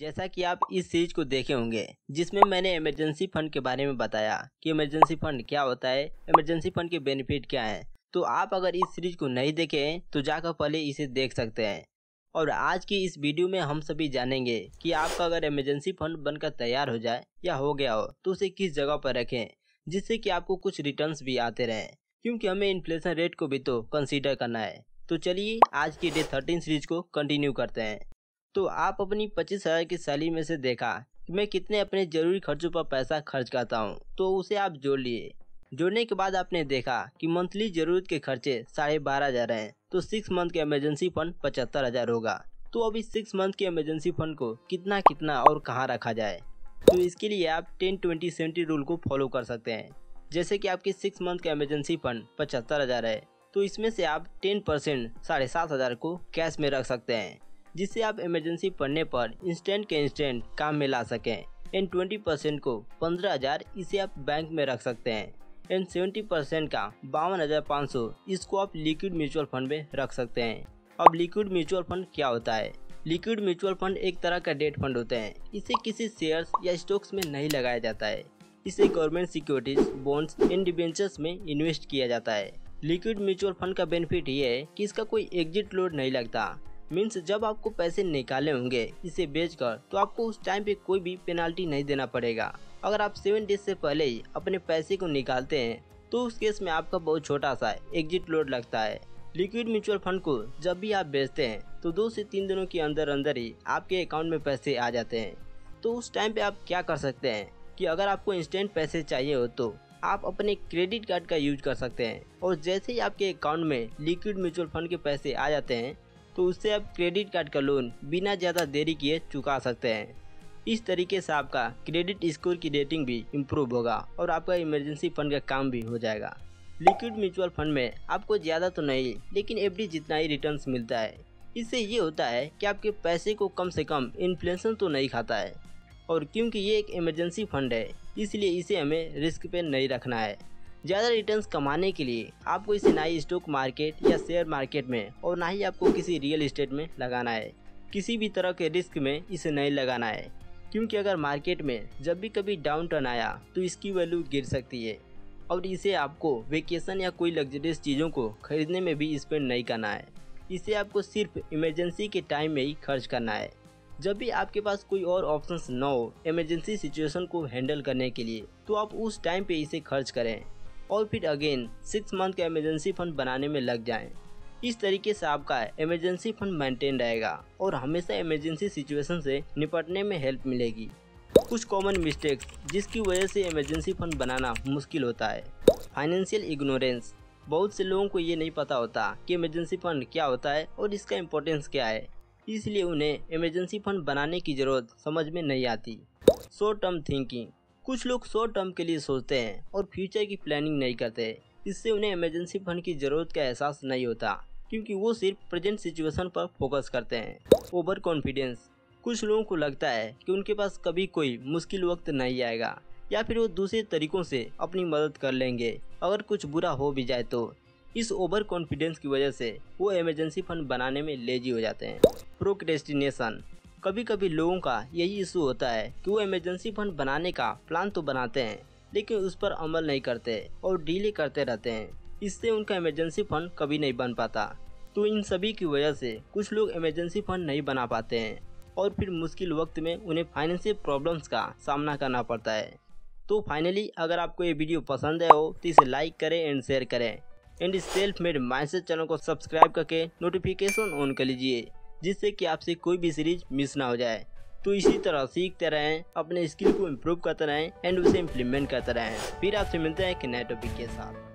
जैसा कि आप इस सीरीज को देखे होंगे जिसमें मैंने इमरजेंसी फंड के बारे में बताया कि इमरजेंसी फंड क्या होता है, इमरजेंसी फंड के बेनिफिट क्या हैं। तो आप अगर इस सीरीज को नहीं देखे हैं तो जाकर पहले इसे देख सकते हैं। और आज की इस वीडियो में हम सभी जानेंगे कि आपका अगर इमरजेंसी फंड बनकर तैयार हो जाए या हो गया हो तो उसे किस जगह पर रखें जिससे कि आपको कुछ रिटर्न्स भी आते रहें, क्योंकि हमें इन्फ्लेशन रेट को भी तो कंसीडर करना है। तो चलिए आज की डे 13 सीरीज को कंटिन्यू करते हैं। तो आप अपनी 25,000 की सैलरी में से देखा कि मैं कितने अपने जरूरी खर्चों पर पैसा खर्च करता हूँ, तो उसे आप जोड़ लिए। जोड़ने के बाद आपने देखा कि मंथली जरूरत के खर्चे 12,500 हैं, तो 6 मंथ के इमरजेंसी फंड 75,000 होगा। तो अभी 6 मंथ के इमरजेंसी फंड को कितना कितना और कहाँ रखा जाए, तो इसके लिए आप 10-20-70 रूल को फॉलो कर सकते हैं। जैसे कि आपकी 6 मंथ का इमरजेंसी फंड 75,000 है, तो इसमें से आप 10% 7,500 को कैश में रख सकते हैं, जिससे आप इमरजेंसी पड़ने पर इंस्टेंट के इंस्टेंट काम में ला सकें। एंड 20% को 15,000 इसे आप बैंक में रख सकते हैं। एंड 70% का 52,500 इसको आप लिक्विड म्यूचुअल फंड में रख सकते हैं। अब लिक्विड म्यूचुअल फंड क्या होता है? लिक्विड म्यूचुअल फंड एक तरह का डेट फंड होते हैं। इसे किसी शेयर्स या स्टॉक्स में नहीं लगाया जाता है, इसे government securities, bonds and debentures में इन्वेस्ट किया जाता है। लिक्विड म्यूचुअल फंड का बेनिफिट ये है कि इसका कोई एग्जिट लोड नहीं लगता। मीन्स जब आपको पैसे निकाले होंगे इसे बेचकर, तो आपको उस टाइम पे कोई भी पेनाल्टी नहीं देना पड़ेगा। अगर आप 7 डेज से पहले ही अपने पैसे को निकालते हैं तो उस केस में आपका बहुत छोटा सा एग्जिट लोड लगता है। लिक्विड म्यूचुअल फंड को जब भी आप बेचते हैं तो 2 से 3 दिनों के अंदर अंदर ही आपके अकाउंट में पैसे आ जाते हैं। तो उस टाइम पे आप क्या कर सकते हैं कि अगर आपको इंस्टेंट पैसे चाहिए हो तो आप अपने क्रेडिट कार्ड का यूज कर सकते हैं, और जैसे ही आपके अकाउंट में लिक्विड म्यूचुअल फंड के पैसे आ जाते हैं तो उससे आप क्रेडिट कार्ड का लोन बिना ज़्यादा देरी किए चुका सकते हैं। इस तरीके से आपका क्रेडिट स्कोर की रेटिंग भी इम्प्रूव होगा और आपका इमरजेंसी फंड का काम भी हो जाएगा। लिक्विड म्यूचुअल फंड में आपको ज़्यादा तो नहीं लेकिन एवरेज जितना ही रिटर्न्स मिलता है। इससे ये होता है कि आपके पैसे को कम से कम इन्फ्लेशन तो नहीं खाता है, और क्योंकि ये एक इमरजेंसी फंड है इसलिए इसे हमें रिस्क पे नहीं रखना है। ज़्यादा रिटर्न्स कमाने के लिए आपको इसे ना ही स्टॉक मार्केट या शेयर मार्केट में और ना ही आपको किसी रियल एस्टेट में लगाना है। किसी भी तरह के रिस्क में इसे नहीं लगाना है, क्योंकि अगर मार्केट में जब भी कभी डाउन टर्न आया तो इसकी वैल्यू गिर सकती है, और इसे आपको वेकेशन या कोई लग्जरियस चीज़ों को खरीदने में भी स्पेंड नहीं करना है। इसे आपको सिर्फ इमरजेंसी के टाइम में ही खर्च करना है। जब भी आपके पास कोई और ऑप्शंस न हो इमरजेंसी सिचुएशन को हैंडल करने के लिए, तो आप उस टाइम पे इसे खर्च करें और फिर अगेन 6 मंथ का इमरजेंसी फंड बनाने में लग जाएं। इस तरीके से आपका इमरजेंसी फंड मेंटेन रहेगा और हमेशा इमरजेंसी सिचुएशन से निपटने में हेल्प मिलेगी। कुछ कॉमन मिस्टेक्स जिसकी वजह से इमरजेंसी फंड बनाना मुश्किल होता है। Financial ignorance. बहुत से लोगों को ये नहीं पता होता कि इमरजेंसी फंड क्या होता है और इसका इम्पोर्टेंस क्या है, इसलिए उन्हें इमरजेंसी फंड बनाने की ज़रूरत समझ में नहीं आती। Short term thinking. कुछ लोग शॉर्ट टर्म के लिए सोचते हैं और फ्यूचर की प्लानिंग नहीं करते। इससे उन्हें इमरजेंसी फंड की ज़रूरत का एहसास नहीं होता, क्योंकि वो सिर्फ प्रेजेंट सिचुएशन पर फोकस करते हैं। Over confidence. कुछ लोगों को लगता है कि उनके पास कभी कोई मुश्किल वक्त नहीं आएगा, या फिर वो दूसरे तरीकों से अपनी मदद कर लेंगे अगर कुछ बुरा हो भी जाए तो। इस ओवर कॉन्फिडेंस की वजह से वो इमरजेंसी फंड बनाने में लेजी हो जाते हैं। प्रोक्रेस्टिनेशन। कभी कभी लोगों का यही इशू होता है कि वो इमरजेंसी फंड बनाने का प्लान तो बनाते हैं लेकिन उस पर अमल नहीं करते और डिले करते रहते हैं। इससे उनका इमरजेंसी फंड कभी नहीं बन पाता। तो इन सभी की वजह से कुछ लोग इमरजेंसी फंड नहीं बना पाते हैं और फिर मुश्किल वक्त में उन्हें फाइनेंशियल प्रॉब्लम्स का सामना करना पड़ता है। तो फाइनली अगर आपको ये वीडियो पसंद आया हो तो इसे लाइक करें एंड शेयर करें, एंड इस सेल्फ मेड माइंडसेट चैनल को सब्सक्राइब करके नोटिफिकेशन ऑन कर लीजिए, जिससे कि आपसे कोई भी सीरीज मिस ना हो जाए। तो इसी तरह सीखते रहें, अपने स्किल को इम्प्रूव करते रहें एंड उसे इम्प्लीमेंट करते रहें। फिर आपसे मिलते हैं एक नए टॉपिक के साथ।